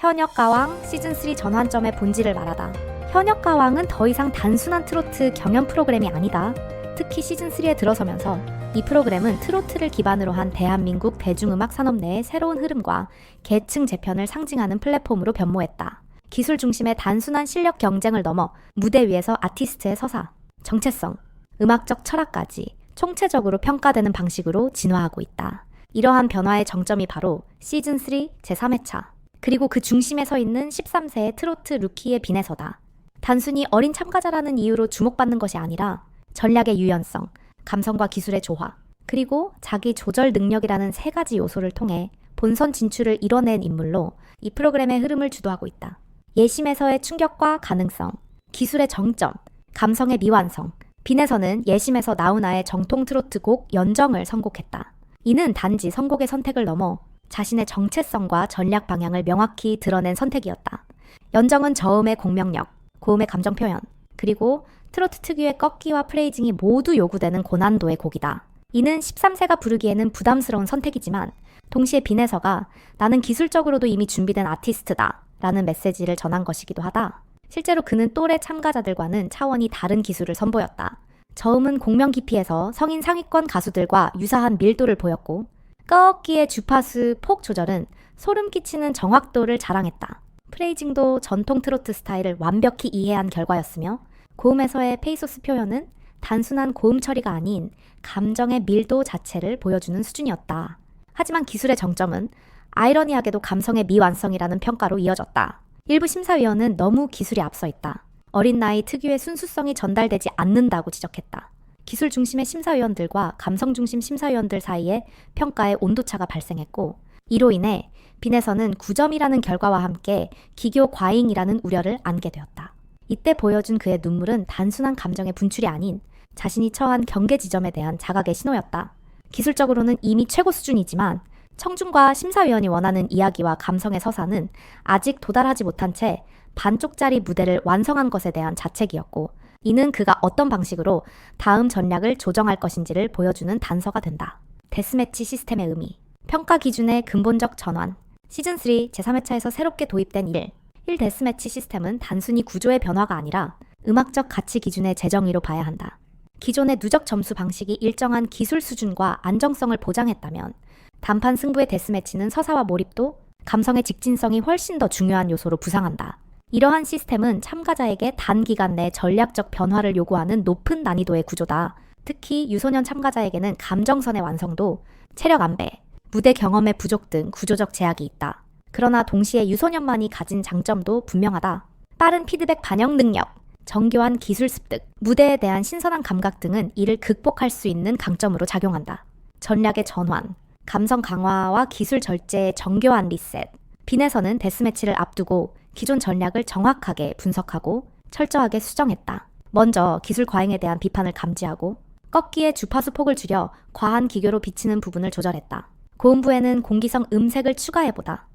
현역가왕 시즌3 전환점의 본질을 말하다. 현역가왕은 더 이상 단순한 트로트 경연 프로그램이 아니다. 특히 시즌3에 들어서면서 이 프로그램은 트로트를 기반으로 한 대한민국 대중음악 산업 내의 새로운 흐름과 계층 재편을 상징하는 플랫폼으로 변모했다. 기술 중심의 단순한 실력 경쟁을 넘어 무대 위에서 아티스트의 서사, 정체성, 음악적 철학까지 총체적으로 평가되는 방식으로 진화하고 있다. 이러한 변화의 정점이 바로 시즌3 제3회차. 그리고 그 중심에 서 있는 13세의 트로트 루키의 빈에서다. 단순히 어린 참가자라는 이유로 주목받는 것이 아니라 전략의 유연성, 감성과 기술의 조화, 그리고 자기 조절 능력이라는 세 가지 요소를 통해 본선 진출을 이뤄낸 인물로 이 프로그램의 흐름을 주도하고 있다. 예심에서의 충격과 가능성, 기술의 정점, 감성의 미완성, 빈에서는 예심에서 나훈아의 정통 트로트 곡 연정을 선곡했다. 이는 단지 선곡의 선택을 넘어 자신의 정체성과 전략 방향을 명확히 드러낸 선택이었다. 연정은 저음의 공명력, 고음의 감정 표현, 그리고 트로트 특유의 꺾기와 프레이징이 모두 요구되는 고난도의 곡이다. 이는 13세가 부르기에는 부담스러운 선택이지만 동시에 빈에서가 나는 기술적으로도 이미 준비된 아티스트다 라는 메시지를 전한 것이기도 하다. 실제로 그는 또래 참가자들과는 차원이 다른 기술을 선보였다. 저음은 공명 깊이에서 성인 상위권 가수들과 유사한 밀도를 보였고 꺾기의 주파수 폭 조절은 소름 끼치는 정확도를 자랑했다. 프레이징도 전통 트로트 스타일을 완벽히 이해한 결과였으며 고음에서의 페이소스 표현은 단순한 고음 처리가 아닌 감정의 밀도 자체를 보여주는 수준이었다. 하지만 기술의 정점은 아이러니하게도 감성의 미완성이라는 평가로 이어졌다. 일부 심사위원은 너무 기술이 앞서 있다. 어린 나이 특유의 순수성이 전달되지 않는다고 지적했다. 기술 중심의 심사위원들과 감성 중심 심사위원들 사이에 평가의 온도차가 발생했고 이로 인해 빈에서는 9점이라는 결과와 함께 기교 과잉이라는 우려를 안게 되었다. 이때 보여준 그의 눈물은 단순한 감정의 분출이 아닌 자신이 처한 경계 지점에 대한 자각의 신호였다. 기술적으로는 이미 최고 수준이지만 청중과 심사위원이 원하는 이야기와 감성의 서사는 아직 도달하지 못한 채 반쪽짜리 무대를 완성한 것에 대한 자책이었고 이는 그가 어떤 방식으로 다음 전략을 조정할 것인지를 보여주는 단서가 된다. 데스매치 시스템의 의미, 평가 기준의 근본적 전환, 시즌3 제3회차에서 새롭게 도입된 1 데스매치 시스템은 단순히 구조의 변화가 아니라 음악적 가치 기준의 재정의로 봐야 한다. 기존의 누적 점수 방식이 일정한 기술 수준과 안정성을 보장했다면 단판 승부의 데스매치는 서사와 몰입도, 감성의 직진성이 훨씬 더 중요한 요소로 부상한다. 이러한 시스템은 참가자에게 단기간 내 전략적 변화를 요구하는 높은 난이도의 구조다. 특히 유소년 참가자에게는 감정선의 완성도, 체력 안배, 무대 경험의 부족 등 구조적 제약이 있다. 그러나 동시에 유소년만이 가진 장점도 분명하다. 빠른 피드백 반영 능력, 정교한 기술 습득, 무대에 대한 신선한 감각 등은 이를 극복할 수 있는 강점으로 작용한다. 전략의 전환, 감성 강화와 기술 절제의 정교한 리셋. 빈에서는 데스매치를 앞두고 기존 전략을 정확하게 분석하고 철저하게 수정했다. 먼저 기술 과잉에 대한 비판을 감지하고 꺾기의 주파수 폭을 줄여 과한 기교로 비치는 부분을 조절했다. 고음부에는 공기성 음색을 추가해보다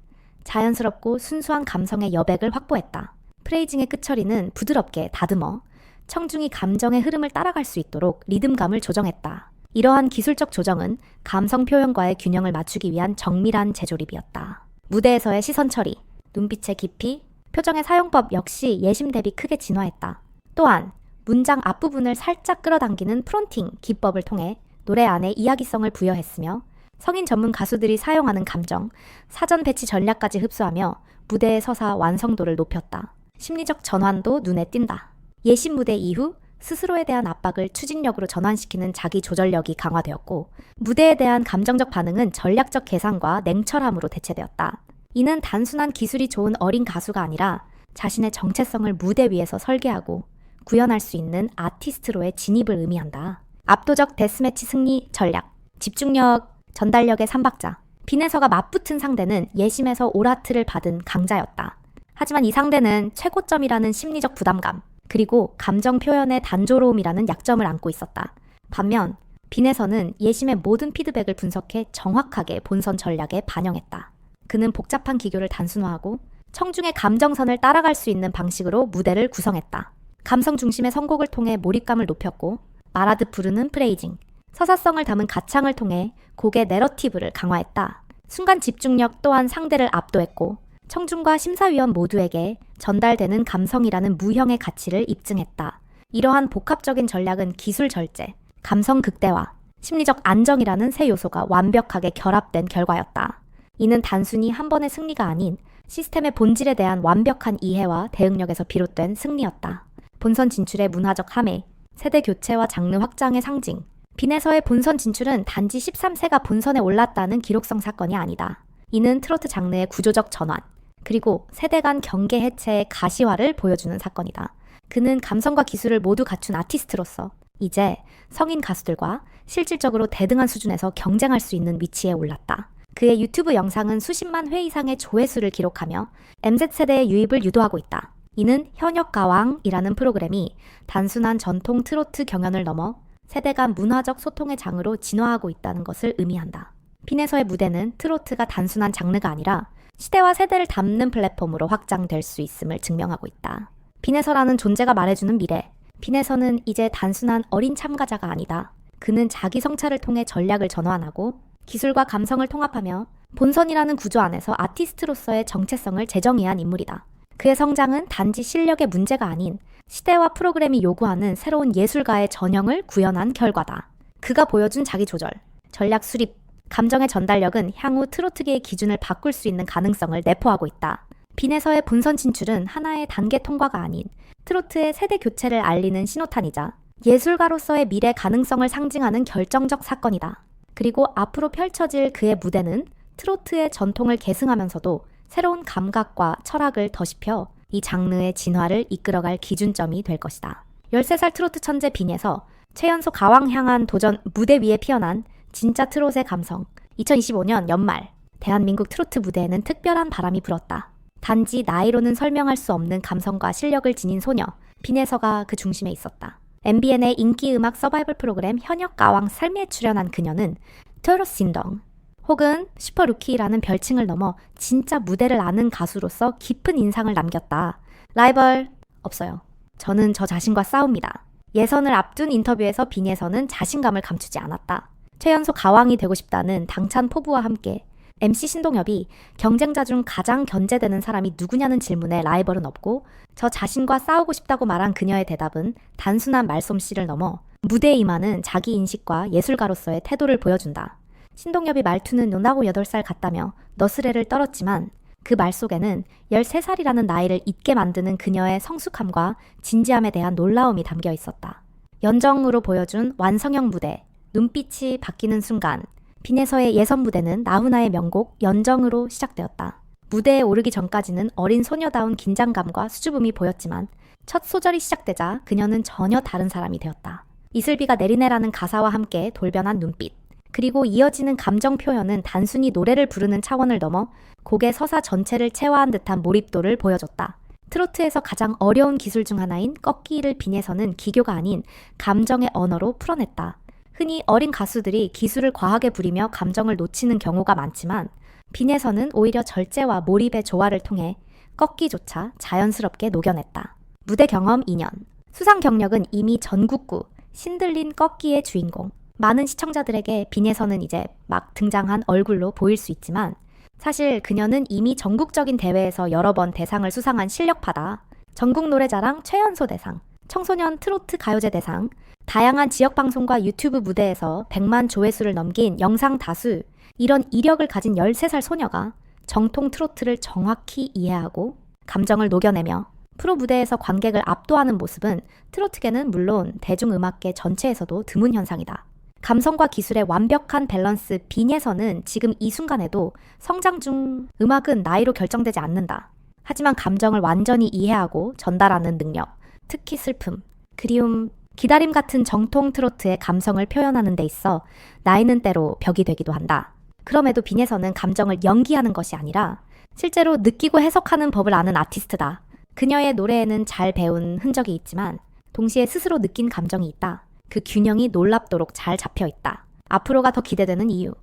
자연스럽고 순수한 감성의 여백을 확보했다. 프레이징의 끝처리는 부드럽게 다듬어 청중이 감정의 흐름을 따라갈 수 있도록 리듬감을 조정했다. 이러한 기술적 조정은 감성 표현과의 균형을 맞추기 위한 정밀한 재조립이었다. 무대에서의 시선 처리, 눈빛의 깊이, 표정의 사용법 역시 예심 대비 크게 진화했다. 또한 문장 앞부분을 살짝 끌어당기는 프론팅 기법을 통해 노래 안에 이야기성을 부여했으며 성인 전문 가수들이 사용하는 감정, 사전 배치 전략까지 흡수하며 무대의 서사 완성도를 높였다. 심리적 전환도 눈에 띈다. 예심 무대 이후 스스로에 대한 압박을 추진력으로 전환시키는 자기 조절력이 강화되었고 무대에 대한 감정적 반응은 전략적 계산과 냉철함으로 대체되었다. 이는 단순한 기술이 좋은 어린 가수가 아니라 자신의 정체성을 무대 위에서 설계하고 구현할 수 있는 아티스트로의 진입을 의미한다. 압도적 데스매치 승리 전략, 집중력, 전달력의 삼박자. 빈에서가 맞붙은 상대는 예심에서 오라트를 받은 강자였다. 하지만 이 상대는 최고점이라는 심리적 부담감, 그리고 감정 표현의 단조로움이라는 약점을 안고 있었다. 반면 빈에서는 예심의 모든 피드백을 분석해 정확하게 본선 전략에 반영했다. 그는 복잡한 기교를 단순화하고 청중의 감정선을 따라갈 수 있는 방식으로 무대를 구성했다. 감성 중심의 선곡을 통해 몰입감을 높였고 말하듯 부르는 프레이징, 서사성을 담은 가창을 통해 곡의 내러티브를 강화했다. 순간 집중력 또한 상대를 압도했고 청중과 심사위원 모두에게 전달되는 감성이라는 무형의 가치를 입증했다. 이러한 복합적인 전략은 기술 절제, 감성 극대화, 심리적 안정이라는 세 요소가 완벽하게 결합된 결과였다. 이는 단순히 한 번의 승리가 아닌 시스템의 본질에 대한 완벽한 이해와 대응력에서 비롯된 승리였다. 본선 진출의 문화적 함의, 세대 교체와 장르 확장의 상징. 빈에서의 본선 진출은 단지 13세가 본선에 올랐다는 기록성 사건이 아니다. 이는 트로트 장르의 구조적 전환, 그리고 세대 간 경계 해체의 가시화를 보여주는 사건이다. 그는 감성과 기술을 모두 갖춘 아티스트로서 이제 성인 가수들과 실질적으로 대등한 수준에서 경쟁할 수 있는 위치에 올랐다. 그의 유튜브 영상은 수십만 회 이상의 조회수를 기록하며 MZ세대의 유입을 유도하고 있다. 이는 현역가왕이라는 프로그램이 단순한 전통 트로트 경연을 넘어 세대 간 문화적 소통의 장으로 진화하고 있다는 것을 의미한다. 빈에서의 무대는 트로트가 단순한 장르가 아니라 시대와 세대를 담는 플랫폼으로 확장될 수 있음을 증명하고 있다. 빈에서라는 존재가 말해주는 미래. 빈에서는 이제 단순한 어린 참가자가 아니다. 그는 자기 성찰을 통해 전략을 전환하고 기술과 감성을 통합하며 본선이라는 구조 안에서 아티스트로서의 정체성을 재정의한 인물이다. 그의 성장은 단지 실력의 문제가 아닌 시대와 프로그램이 요구하는 새로운 예술가의 전형을 구현한 결과다. 그가 보여준 자기 조절, 전략 수립, 감정의 전달력은 향후 트로트계의 기준을 바꿀 수 있는 가능성을 내포하고 있다. 빈에서의 본선 진출은 하나의 단계 통과가 아닌 트로트의 세대 교체를 알리는 신호탄이자 예술가로서의 미래 가능성을 상징하는 결정적 사건이다. 그리고 앞으로 펼쳐질 그의 무대는 트로트의 전통을 계승하면서도 새로운 감각과 철학을 더씹혀 이 장르의 진화를 이끌어갈 기준점이 될 것이다. 13살 트로트 천재 빈에서 최연소 가왕 향한 도전 무대 위에 피어난 진짜 트롯의 감성. 2025년 연말 대한민국 트로트 무대에는 특별한 바람이 불었다. 단지 나이로는 설명할 수 없는 감성과 실력을 지닌 소녀 빈에서가 그 중심에 있었다. MBN의 인기 음악 서바이벌 프로그램 현역 가왕 삶에 출연한 그녀는 트롯신덩 혹은 슈퍼루키라는 별칭을 넘어 진짜 무대를 아는 가수로서 깊은 인상을 남겼다. 라이벌 없어요. 저는 저 자신과 싸웁니다. 예선을 앞둔 인터뷰에서 빈에서는 자신감을 감추지 않았다. 최연소 가왕이 되고 싶다는 당찬 포부와 함께 MC 신동엽이 경쟁자 중 가장 견제되는 사람이 누구냐는 질문에 라이벌은 없고 저 자신과 싸우고 싶다고 말한 그녀의 대답은 단순한 말솜씨를 넘어 무대에 임하는 자기 인식과 예술가로서의 태도를 보여준다. 신동엽이 말투는 너나고 8살 같다며 너스레를 떨었지만 그 말 속에는 13살이라는 나이를 잊게 만드는 그녀의 성숙함과 진지함에 대한 놀라움이 담겨 있었다. 연정으로 보여준 완성형 무대, 눈빛이 바뀌는 순간 빈에서의 예선 무대는 나훈아의 명곡 연정으로 시작되었다. 무대에 오르기 전까지는 어린 소녀다운 긴장감과 수줍음이 보였지만 첫 소절이 시작되자 그녀는 전혀 다른 사람이 되었다. 이슬비가 내리네라는 가사와 함께 돌변한 눈빛, 그리고 이어지는 감정 표현은 단순히 노래를 부르는 차원을 넘어 곡의 서사 전체를 체화한 듯한 몰입도를 보여줬다. 트로트에서 가장 어려운 기술 중 하나인 꺾기를 빈에서는 기교가 아닌 감정의 언어로 풀어냈다. 흔히 어린 가수들이 기술을 과하게 부리며 감정을 놓치는 경우가 많지만 빈에서는 오히려 절제와 몰입의 조화를 통해 꺾기조차 자연스럽게 녹여냈다. 무대 경험 2년. 수상 경력은 이미 전국구, 신들린 꺾기의 주인공. 많은 시청자들에게 빈에서는 이제 막 등장한 얼굴로 보일 수 있지만 사실 그녀는 이미 전국적인 대회에서 여러 번 대상을 수상한 실력파다. 전국 노래자랑 최연소 대상, 청소년 트로트 가요제 대상, 다양한 지역방송과 유튜브 무대에서 100만 조회수를 넘긴 영상 다수, 이런 이력을 가진 13살 소녀가 정통 트로트를 정확히 이해하고 감정을 녹여내며 프로 무대에서 관객을 압도하는 모습은 트로트계는 물론 대중음악계 전체에서도 드문 현상이다. 감성과 기술의 완벽한 밸런스 빈에서는 지금 이 순간에도 성장 중. 음악은 나이로 결정되지 않는다. 하지만 감정을 완전히 이해하고 전달하는 능력, 특히 슬픔, 그리움, 기다림 같은 정통 트로트의 감성을 표현하는 데 있어 나이는 때로 벽이 되기도 한다. 그럼에도 빈에서는 감정을 연기하는 것이 아니라 실제로 느끼고 해석하는 법을 아는 아티스트다. 그녀의 노래에는 잘 배운 흔적이 있지만 동시에 스스로 느낀 감정이 있다. 그 균형이 놀랍도록 잘 잡혀 있다. 앞으로가 더 기대되는 이유.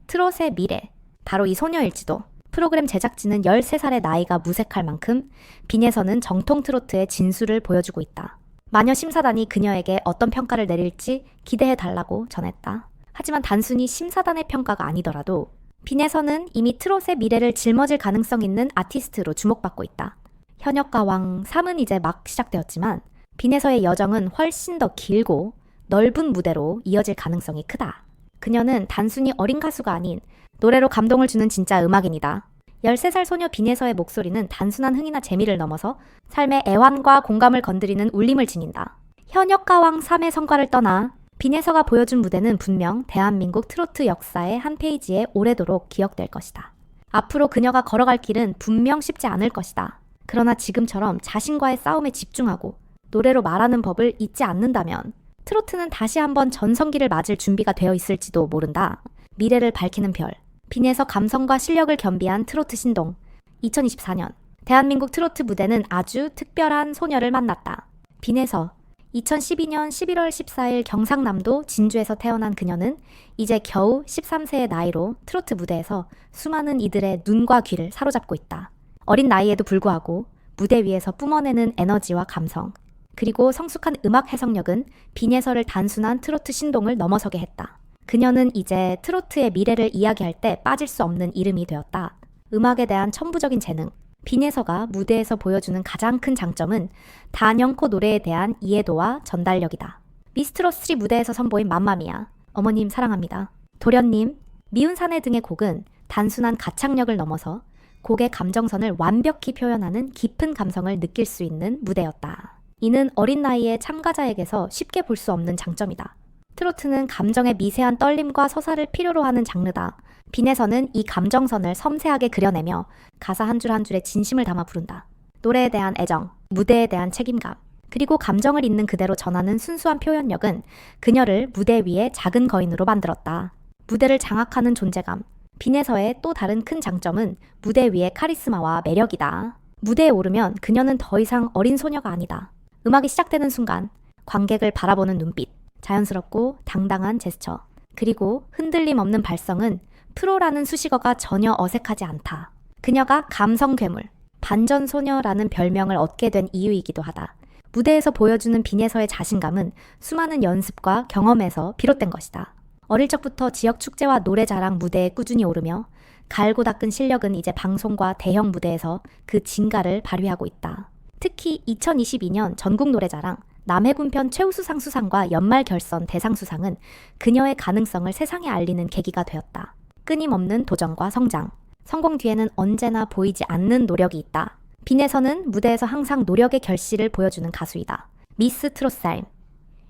트롯의 미래. 바로 이 소녀일지도. 프로그램 제작진은 13살의 나이가 무색할 만큼 빈에서는 정통 트로트의 진수를 보여주고 있다. 마녀 심사단이 그녀에게 어떤 평가를 내릴지 기대해달라고 전했다. 하지만 단순히 심사단의 평가가 아니더라도 빈에서는 이미 트롯의 미래를 짊어질 가능성 있는 아티스트로 주목받고 있다. 현역가왕 3은 이제 막 시작되었지만 빈에서의 여정은 훨씬 더 길고 넓은 무대로 이어질 가능성이 크다. 그녀는 단순히 어린 가수가 아닌 노래로 감동을 주는 진짜 음악인이다. 13살 소녀 빈에서의 목소리는 단순한 흥이나 재미를 넘어서 삶의 애환과 공감을 건드리는 울림을 지닌다. 현역가왕 3의 성과를 떠나 빈에서가 보여준 무대는 분명 대한민국 트로트 역사의 한 페이지에 오래도록 기억될 것이다. 앞으로 그녀가 걸어갈 길은 분명 쉽지 않을 것이다. 그러나 지금처럼 자신과의 싸움에 집중하고 노래로 말하는 법을 잊지 않는다면 트로트는 다시 한번 전성기를 맞을 준비가 되어 있을지도 모른다. 미래를 밝히는 별, 빈에서 감성과 실력을 겸비한 트로트 신동. 2024년 대한민국 트로트 무대는 아주 특별한 소녀를 만났다. 빈에서 2012년 11월 14일 경상남도 진주에서 태어난 그녀는 이제 겨우 13세의 나이로 트로트 무대에서 수많은 이들의 눈과 귀를 사로잡고 있다. 어린 나이에도 불구하고 무대 위에서 뿜어내는 에너지와 감성, 그리고 성숙한 음악 해석력은 빈에서를 단순한 트로트 신동을 넘어서게 했다. 그녀는 이제 트로트의 미래를 이야기할 때 빠질 수 없는 이름이 되었다. 음악에 대한 천부적인 재능, 빈에서가 무대에서 보여주는 가장 큰 장점은 단연코 노래에 대한 이해도와 전달력이다. 미스트롯3 무대에서 선보인 맘마미아, 어머님 사랑합니다, 도련님, 미운 사내 등의 곡은 단순한 가창력을 넘어서 곡의 감정선을 완벽히 표현하는 깊은 감성을 느낄 수 있는 무대였다. 이는 어린 나이의 참가자에게서 쉽게 볼 수 없는 장점이다. 트로트는 감정의 미세한 떨림과 서사를 필요로 하는 장르다. 빈에서는 이 감정선을 섬세하게 그려내며 가사 한 줄 한 줄에 진심을 담아 부른다. 노래에 대한 애정, 무대에 대한 책임감, 그리고 감정을 있는 그대로 전하는 순수한 표현력은 그녀를 무대 위의 작은 거인으로 만들었다. 무대를 장악하는 존재감, 빈에서의 또 다른 큰 장점은 무대 위의 카리스마와 매력이다. 무대에 오르면 그녀는 더 이상 어린 소녀가 아니다. 음악이 시작되는 순간 관객을 바라보는 눈빛, 자연스럽고 당당한 제스처, 그리고 흔들림 없는 발성은 프로라는 수식어가 전혀 어색하지 않다. 그녀가 감성 괴물, 반전 소녀라는 별명을 얻게 된 이유이기도 하다. 무대에서 보여주는 빈에서의 자신감은 수많은 연습과 경험에서 비롯된 것이다. 어릴 적부터 지역 축제와 노래자랑 무대에 꾸준히 오르며 갈고 닦은 실력은 이제 방송과 대형 무대에서 그 진가를 발휘하고 있다. 특히 2022년 전국 노래자랑 남해군편 최우수상 수상과 연말 결선 대상 수상은 그녀의 가능성을 세상에 알리는 계기가 되었다. 끊임없는 도전과 성장, 성공 뒤에는 언제나 보이지 않는 노력이 있다. 빈에서는 무대에서 항상 노력의 결실을 보여주는 가수이다. 미스 트롯사임,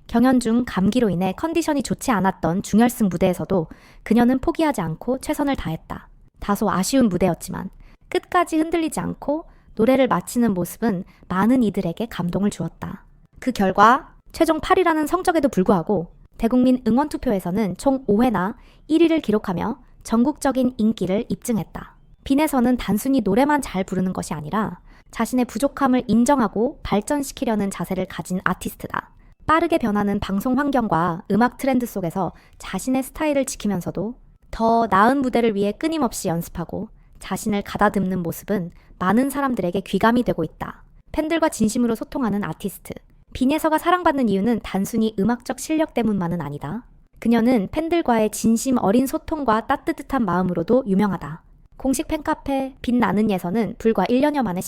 경연 중 감기로 인해 컨디션이 좋지 않았던 중결승 무대에서도 그녀는 포기하지 않고 최선을 다했다. 다소 아쉬운 무대였지만 끝까지 흔들리지 않고 노래를 마치는 모습은 많은 이들에게 감동을 주었다. 그 결과 최종 8위라는 성적에도 불구하고 대국민 응원투표에서는 총 5회나 1위를 기록하며 전국적인 인기를 입증했다. 빈에서는 단순히 노래만 잘 부르는 것이 아니라 자신의 부족함을 인정하고 발전시키려는 자세를 가진 아티스트다. 빠르게 변하는 방송 환경과 음악 트렌드 속에서 자신의 스타일을 지키면서도 더 나은 무대를 위해 끊임없이 연습하고 자신을 가다듬는 모습은 많은 사람들에게 귀감이 되고 있다. 팬들과 진심으로 소통하는 아티스트. 빈에서가 사랑받는 이유는 단순히 음악적 실력 때문만은 아니다. 그녀는 팬들과의 진심 어린 소통과 따뜻한 마음으로도 유명하다. 공식 팬카페 빛나는 예서는 불과 1년여 만에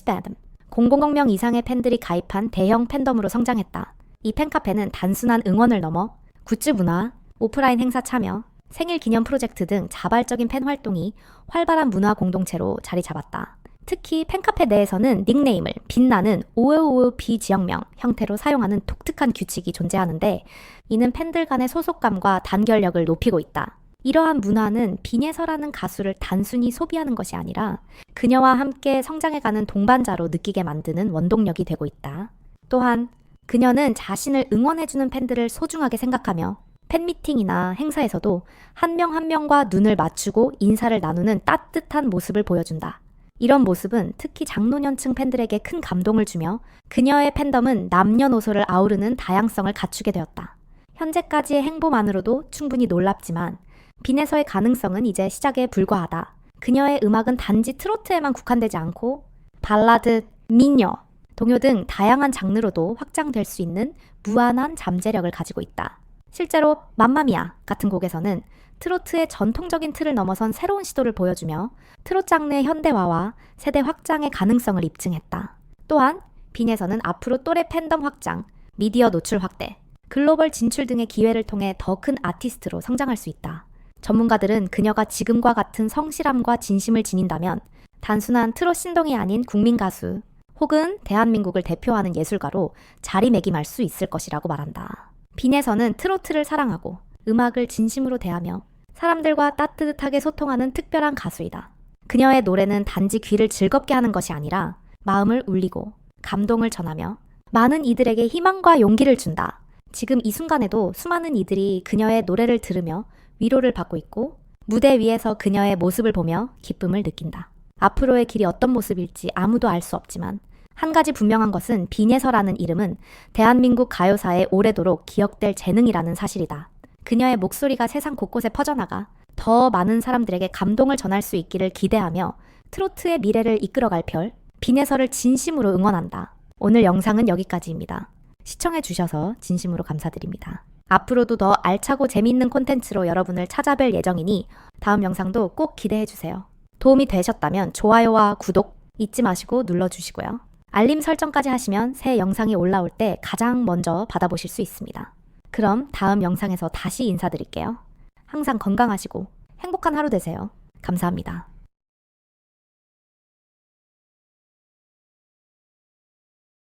00명 이상의 팬들이 가입한 대형 팬덤으로 성장했다. 이 팬카페는 단순한 응원을 넘어 굿즈 문화, 오프라인 행사 참여, 생일 기념 프로젝트 등 자발적인 팬 활동이 활발한 문화 공동체로 자리 잡았다. 특히 팬카페 내에서는 닉네임을 빛나는 오으오으 비지역명 형태로 사용하는 독특한 규칙이 존재하는데 이는 팬들 간의 소속감과 단결력을 높이고 있다. 이러한 문화는 빈에서라는 가수를 단순히 소비하는 것이 아니라 그녀와 함께 성장해가는 동반자로 느끼게 만드는 원동력이 되고 있다. 또한 그녀는 자신을 응원해주는 팬들을 소중하게 생각하며 팬미팅이나 행사에서도 한 명 한 명과 눈을 맞추고 인사를 나누는 따뜻한 모습을 보여준다. 이런 모습은 특히 장노년층 팬들에게 큰 감동을 주며 그녀의 팬덤은 남녀노소를 아우르는 다양성을 갖추게 되었다. 현재까지의 행보만으로도 충분히 놀랍지만 빈에서의 가능성은 이제 시작에 불과하다. 그녀의 음악은 단지 트로트에만 국한되지 않고 발라드, 민요, 동요 등 다양한 장르로도 확장될 수 있는 무한한 잠재력을 가지고 있다. 실제로 맘마미아 같은 곡에서는 트로트의 전통적인 틀을 넘어선 새로운 시도를 보여주며 트롯 장르의 현대화와 세대 확장의 가능성을 입증했다. 또한 빈에서는 앞으로 또래 팬덤 확장, 미디어 노출 확대, 글로벌 진출 등의 기회를 통해 더 큰 아티스트로 성장할 수 있다. 전문가들은 그녀가 지금과 같은 성실함과 진심을 지닌다면 단순한 트롯 신동이 아닌 국민 가수 혹은 대한민국을 대표하는 예술가로 자리매김할 수 있을 것이라고 말한다. 빈에서는 트로트를 사랑하고 음악을 진심으로 대하며 사람들과 따뜻하게 소통하는 특별한 가수이다. 그녀의 노래는 단지 귀를 즐겁게 하는 것이 아니라 마음을 울리고 감동을 전하며 많은 이들에게 희망과 용기를 준다. 지금 이 순간에도 수많은 이들이 그녀의 노래를 들으며 위로를 받고 있고 무대 위에서 그녀의 모습을 보며 기쁨을 느낀다. 앞으로의 길이 어떤 모습일지 아무도 알 수 없지만 한 가지 분명한 것은 빈예서라는 이름은 대한민국 가요사에 오래도록 기억될 재능이라는 사실이다. 그녀의 목소리가 세상 곳곳에 퍼져나가 더 많은 사람들에게 감동을 전할 수 있기를 기대하며 트로트의 미래를 이끌어갈 별, 빈예서를 진심으로 응원한다. 오늘 영상은 여기까지입니다. 시청해주셔서 진심으로 감사드립니다. 앞으로도 더 알차고 재미있는 콘텐츠로 여러분을 찾아뵐 예정이니 다음 영상도 꼭 기대해주세요. 도움이 되셨다면 좋아요와 구독 잊지 마시고 눌러주시고요. 알림 설정까지 하시면 새 영상이 올라올 때 가장 먼저 받아보실 수 있습니다. 그럼 다음 영상에서 다시 인사드릴게요. 항상 건강하시고 행복한 하루 되세요. 감사합니다.